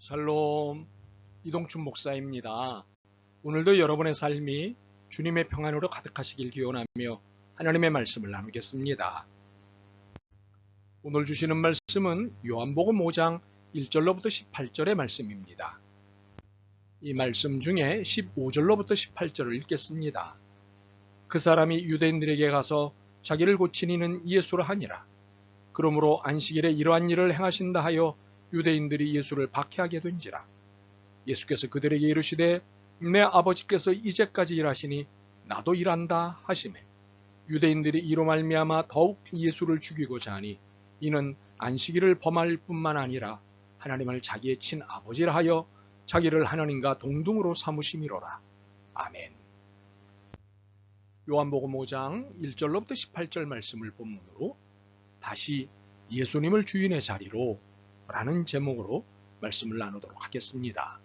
샬롬, 이동춘 목사입니다. 오늘도 여러분의 삶이 주님의 평안으로 가득하시길 기원하며 하나님의 말씀을 나누겠습니다. 오늘 주시는 말씀은 요한복음 5장 1절로부터 18절의 말씀입니다. 이 말씀 중에 15절로부터 18절을 읽겠습니다. 그 사람이 유대인들에게 가서 자기를 고친 이는 예수라 하니라. 그러므로 안식일에 이러한 일을 행하신다 하여 유대인들이 예수를 박해하게 된지라. 예수께서 그들에게 이르시되 내 아버지께서 이제까지 일하시니 나도 일한다 하시매 유대인들이 이로 말미암아 더욱 예수를 죽이고자 하니 이는 안식일을 범할 뿐만 아니라 하나님을 자기의 친아버지라 하여 자기를 하나님과 동등으로 삼으심이로라. 아멘. 요한복음 5장 1절로부터 18절 말씀을 본문으로 다시 예수님을 주인의 자리로 라는 제목으로 말씀을 나누도록 하겠습니다.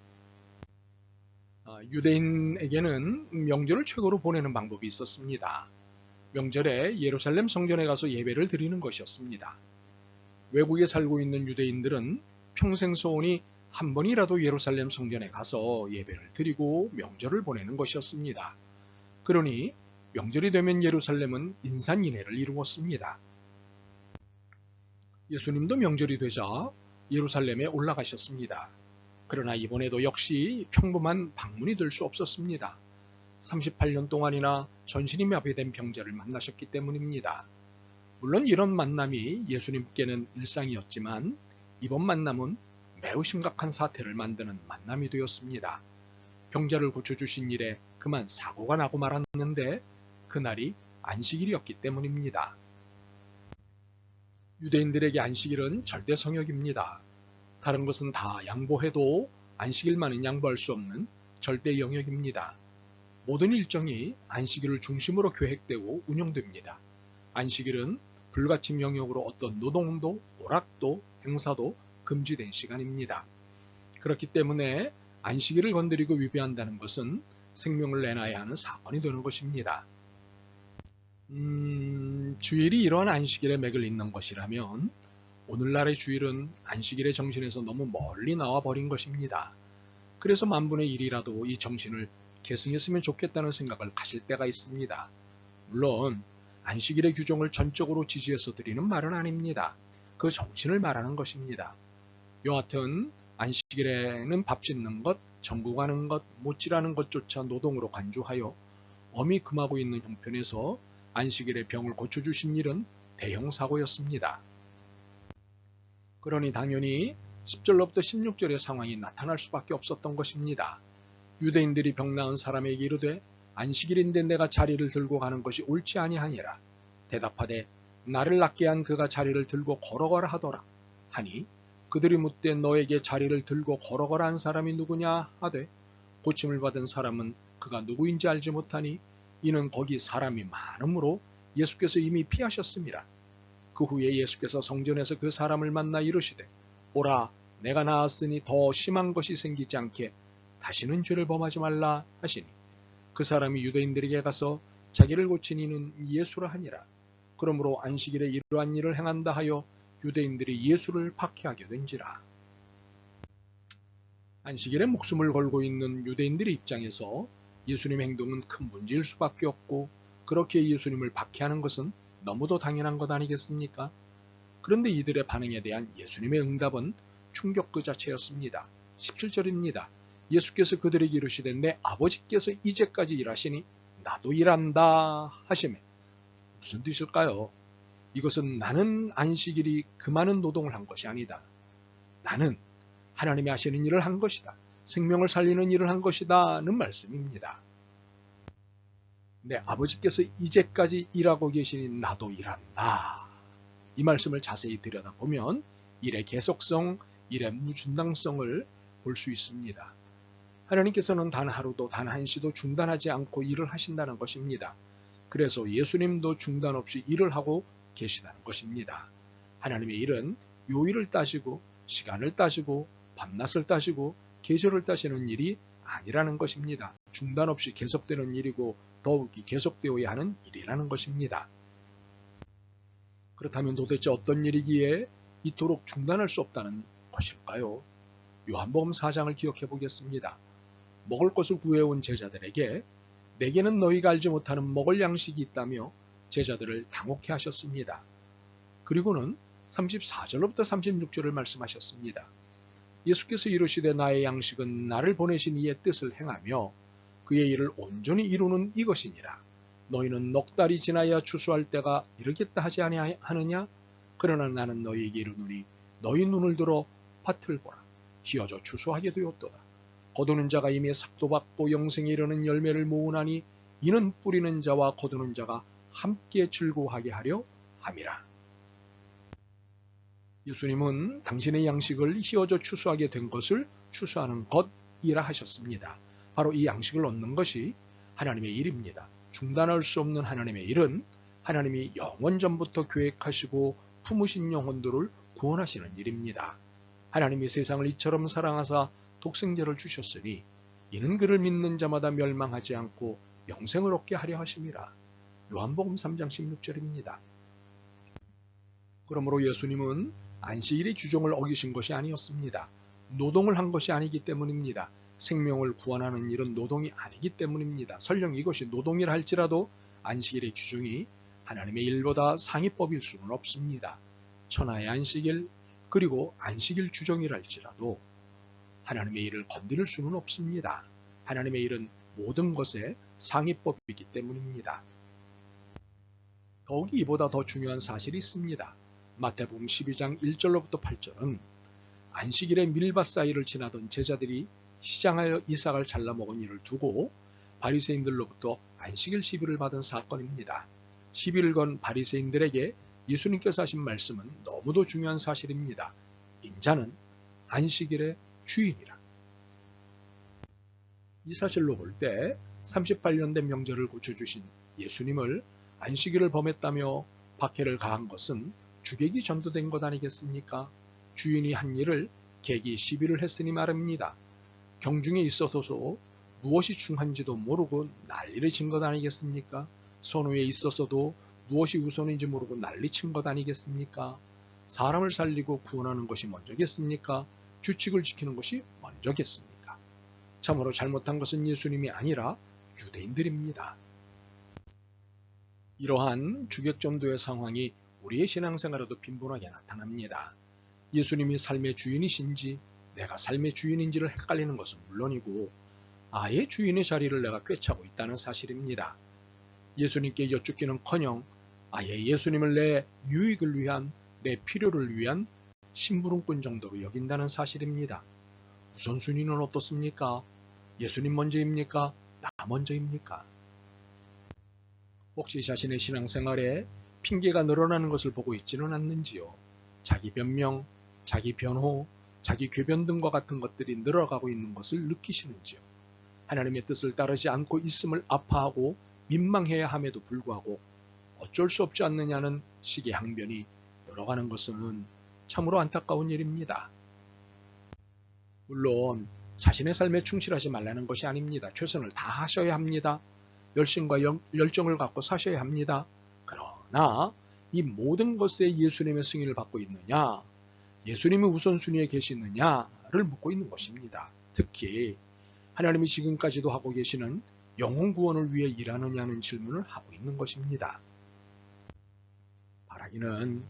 유대인에게는 명절을 최고로 보내는 방법이 있었습니다. 명절에 예루살렘 성전에 가서 예배를 드리는 것이었습니다. 외국에 살고 있는 유대인들은 평생 소원이 한 번이라도 예루살렘 성전에 가서 예배를 드리고 명절을 보내는 것이었습니다. 그러니 명절이 되면 예루살렘은 인산인해를 이루었습니다. 예수님도 명절이 되자 예루살렘에 올라가셨습니다. 그러나 이번에도 역시 평범한 방문이 될 수 없었습니다. 38년 동안이나 전신이 마비된 병자를 만나셨기 때문입니다. 물론 이런 만남이 예수님께는 일상이었지만 이번 만남은 매우 심각한 사태를 만드는 만남이 되었습니다. 병자를 고쳐주신 일에 그만 사고가 나고 말았는데 그날이 안식일이었기 때문입니다. 유대인들에게 안식일은 절대 성역입니다. 다른 것은 다 양보해도 안식일만은 양보할 수 없는 절대 영역입니다. 모든 일정이 안식일을 중심으로 계획되고 운영됩니다. 안식일은 불가침 영역으로 어떤 노동도, 오락도, 행사도 금지된 시간입니다. 그렇기 때문에 안식일을 건드리고 위배한다는 것은 생명을 내놔야 하는 사건이 되는 것입니다. 주일이 이러한 안식일의 맥을 잇는 것이라면 오늘날의 주일은 안식일의 정신에서 너무 멀리 나와 버린 것입니다. 그래서 만분의 1이라도 이 정신을 계승했으면 좋겠다는 생각을 가질 때가 있습니다. 물론 안식일의 규정을 전적으로 지지해서 드리는 말은 아닙니다. 그 정신을 말하는 것입니다. 여하튼 안식일에는 밥 짓는 것, 전구 가는 것, 못질하는 것조차 노동으로 간주하여 엄히 금하고 있는 형편에서 안식일에 병을 고쳐주신 일은 대형 사고였습니다. 그러니 당연히 10절로부터 16절의 상황이 나타날 수밖에 없었던 것입니다. 유대인들이 병 나은 사람에게 이르되 안식일인데 내가 자리를 들고 가는 것이 옳지 아니하니라. 대답하되 나를 낫게 한 그가 자리를 들고 걸어가라 하더라 하니 그들이 묻되 너에게 자리를 들고 걸어가라 한 사람이 누구냐 하되 고침을 받은 사람은 그가 누구인지 알지 못하니 이는 거기 사람이 많으므로 예수께서 이미 피하셨습니다. 그 후에 예수께서 성전에서 그 사람을 만나 이르시되 보라 내가 나았으니 더 심한 것이 생기지 않게 다시는 죄를 범하지 말라 하시니 그 사람이 유대인들에게 가서 자기를 고친 이는 예수라 하니라. 그러므로 안식일에 이러한 일을 행한다 하여 유대인들이 예수를 박해하게 된지라. 안식일에 목숨을 걸고 있는 유대인들의 입장에서 예수님의 행동은 큰 문제일 수밖에 없고 그렇게 예수님을 박해하는 것은 너무도 당연한 것 아니겠습니까? 그런데 이들의 반응에 대한 예수님의 응답은 충격 그 자체였습니다. 17절입니다. 예수께서 그들에게 이르시되 내 아버지께서 이제까지 일하시니 나도 일한다 하시매 무슨 뜻일까요? 이것은 나는 안식일이 그 많은 노동을 한 것이 아니다. 나는 하나님이 하시는 일을 한 것이다. 생명을 살리는 일을 한 것이다는 말씀입니다. 내 아버지께서 이제까지 일하고 계시니 나도 일한다. 이 말씀을 자세히 들여다보면 일의 계속성, 일의 무중단성을 볼 수 있습니다. 하나님께서는 단 하루도 단 한시도 중단하지 않고 일을 하신다는 것입니다. 그래서 예수님도 중단 없이 일을 하고 계시다는 것입니다. 하나님의 일은 요일을 따지고 시간을 따지고 밤낮을 따지고 계절을 따지는 일이 아니라는 것입니다. 중단 없이 계속되는 일이고 더욱이 계속되어야 하는 일이라는 것입니다. 그렇다면 도대체 어떤 일이기에 이토록 중단할 수 없다는 것일까요? 요한복음 4장을 기억해 보겠습니다. 먹을 것을 구해온 제자들에게 내게는 너희가 알지 못하는 먹을 양식이 있다며 제자들을 당혹해 하셨습니다. 그리고는 34절로부터 36절을 말씀하셨습니다. 예수께서 이르시되 나의 양식은 나를 보내신 이의 뜻을 행하며 그의 일을 온전히 이루는 이것이니라. 너희는 넉 달이 지나야 추수할 때가 이르겠다 하지 아니하느냐? 그러나 나는 너희에게 이르노니 너희 눈을 들어 밭을 보라. 휘어져 추수하게 되었도다. 거두는 자가 이미 삭도 받고 영생에 이르는 열매를 모으나니 이는 뿌리는 자와 거두는 자가 함께 즐거워하게 하려 함이라. 예수님은 당신의 양식을 휘어져 추수하게 된 것을 추수하는 것이라 하셨습니다. 바로 이 양식을 얻는 것이 하나님의 일입니다. 중단할 수 없는 하나님의 일은 하나님이 영원 전부터 계획하시고 품으신 영혼들을 구원하시는 일입니다. 하나님이 세상을 이처럼 사랑하사 독생자를 주셨으니 이는 그를 믿는 자마다 멸망하지 않고 영생을 얻게 하려 하심이라. 요한복음 3장 16절입니다. 그러므로 예수님은 안식일의 규정을 어기신 것이 아니었습니다. 노동을 한 것이 아니기 때문입니다. 생명을 구원하는 일은 노동이 아니기 때문입니다. 설령 이것이 노동이라 할지라도 안식일의 규정이 하나님의 일보다 상위법일 수는 없습니다. 천하의 안식일 그리고 안식일 규정이랄지라도 하나님의 일을 건드릴 수는 없습니다. 하나님의 일은 모든 것의 상위법이기 때문입니다. 더욱이 이보다 더 중요한 사실이 있습니다. 마태복음 12장 1절로부터 8절은 안식일에 밀밭 사이를 지나던 제자들이 시장하여 이삭을 잘라 먹은 일을 두고 바리새인들로부터 안식일 시비를 받은 사건입니다. 시비를 건 바리새인들에게 예수님께서 하신 말씀은 너무도 중요한 사실입니다. 인자는 안식일의 주인이라. 이 사실로 볼 때 38년 된 명절을 고쳐주신 예수님을 안식일을 범했다며 박해를 가한 것은 주객이 전도된 것 아니겠습니까? 주인이 한 일을 객이 시비를 했으니 말입니다. 경중에 있어서도 무엇이 중한지도 모르고 난리를 친 것 아니겠습니까? 선후에 있어서도 무엇이 우선인지 모르고 난리친 것 아니겠습니까? 사람을 살리고 구원하는 것이 먼저겠습니까? 규칙을 지키는 것이 먼저겠습니까? 참으로 잘못한 것은 예수님이 아니라 유대인들입니다. 이러한 주객전도의 상황이 우리의 신앙생활에도 빈번하게 나타납니다. 예수님이 삶의 주인이신지 내가 삶의 주인인지를 헷갈리는 것은 물론이고 아예 주인의 자리를 내가 꿰차고 있다는 사실입니다. 예수님께 여쭙기는커녕 아예 예수님을 내 유익을 위한 내 필요를 위한 심부름꾼 정도로 여긴다는 사실입니다. 우선순위는 어떻습니까? 예수님 먼저입니까? 나 먼저입니까? 혹시 자신의 신앙생활에 핑계가 늘어나는 것을 보고 있지는 않는지요? 자기 변명, 자기 변호, 자기 궤변 등과 같은 것들이 늘어가고 있는 것을 느끼시는지요? 하나님의 뜻을 따르지 않고 있음을 아파하고 민망해야 함에도 불구하고 어쩔 수 없지 않느냐는 식의 항변이 늘어가는 것은 참으로 안타까운 일입니다. 물론 자신의 삶에 충실하지 말라는 것이 아닙니다. 최선을 다하셔야 합니다. 열심과 열정을 갖고 사셔야 합니다. 그러나 이 모든 것에 예수님의 승인을 받고 있느냐, 예수님이 우선순위에 계시느냐를 묻고 있는 것입니다. 특히 하나님이 지금까지도 하고 계시는 영혼 구원을 위해 일하느냐는 질문을 하고 있는 것입니다. 바라기는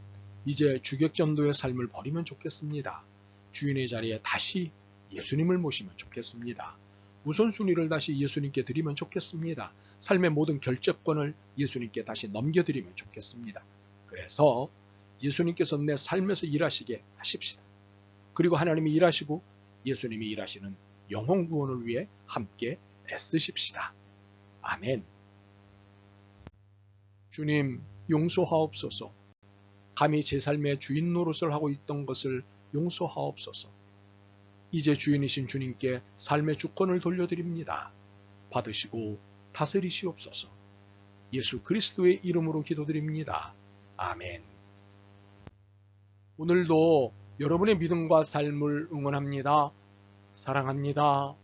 이제 주객전도의 삶을 버리면 좋겠습니다. 주인의 자리에 다시 예수님을 모시면 좋겠습니다. 우선순위를 다시 예수님께 드리면 좋겠습니다. 삶의 모든 결정권을 예수님께 다시 넘겨드리면 좋겠습니다. 그래서 예수님께서 내 삶에서 일하시게 하십시다. 그리고 하나님이 일하시고 예수님이 일하시는 영혼 구원을 위해 함께 애쓰십시다. 아멘. 주님, 용서하옵소서. 감히 제 삶의 주인 노릇을 하고 있던 것을 용서하옵소서. 이제 주인이신 주님께 삶의 주권을 돌려드립니다. 받으시고 다스리시옵소서. 예수 그리스도의 이름으로 기도드립니다. 아멘. 오늘도 여러분의 믿음과 삶을 응원합니다. 사랑합니다.